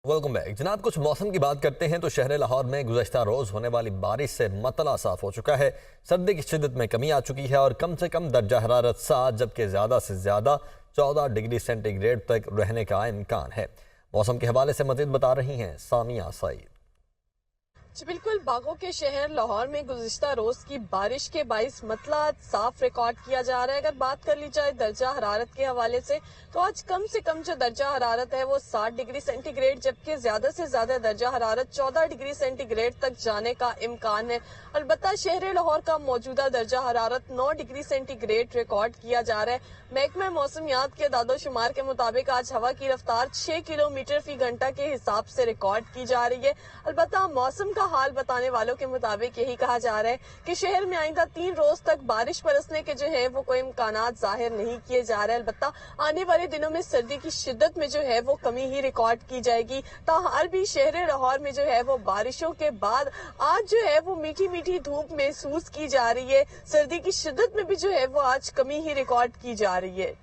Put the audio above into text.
Welcome back جناب، کچھ موسم کی بات کرتے ہیں تو شہر لاہور میں گزشتہ روز ہونے والی بارش سے مطلع صاف ہو چکا ہے۔ سردی کی شدت میں کمی آ چکی ہے اور کم سے کم درجہ حرارت 7 جبکہ زیادہ سے زیادہ 14 ڈگری سینٹی گریڈ تک رہنے کا امکان ہے۔ موسم کے حوالے سے مزید بتا رہی ہیں سامیہ سعید۔ بالکل، باغوں کے شہر لاہور میں گزشتہ روز کی بارش کے باعث مطلع صاف ریکارڈ کیا جا رہا ہے۔ اگر بات کر لی جائے درجہ حرارت کے حوالے سے تو آج کم سے کم جو درجہ حرارت ہے وہ 7 ڈگری سینٹی گریڈ جبکہ زیادہ سے زیادہ درجہ حرارت 14 ڈگری سینٹی گریڈ تک جانے کا امکان ہے۔ البتہ شہر لاہور کا موجودہ درجہ حرارت 9 ڈگری سینٹی گریڈ ریکارڈ کیا جا رہا ہے۔ محکمہ موسمیات کے اعداد و شمار کے مطابق آج ہوا کی رفتار 6 کلومیٹر فی گھنٹہ کے حساب سے ریکارڈ کی جا رہی ہے۔ البتہ موسم کا حال بتانے والوں کے مطابق یہی کہا جا رہا ہے کہ شہر میں آئندہ 3 روز تک بارش برسنے کے جو ہے وہ کوئی امکانات ظاہر نہیں کیے جا رہے۔ البتہ آنے والے دنوں میں سردی کی شدت میں جو ہے وہ کمی ہی ریکارڈ کی جائے گی۔ تاحال بھی شہر لاہور میں جو ہے وہ بارشوں کے بعد آج جو ہے وہ میٹھی میٹھی دھوپ محسوس کی جا رہی ہے۔ سردی کی شدت میں بھی جو ہے وہ آج کمی ہی ریکارڈ کی جا رہی ہے۔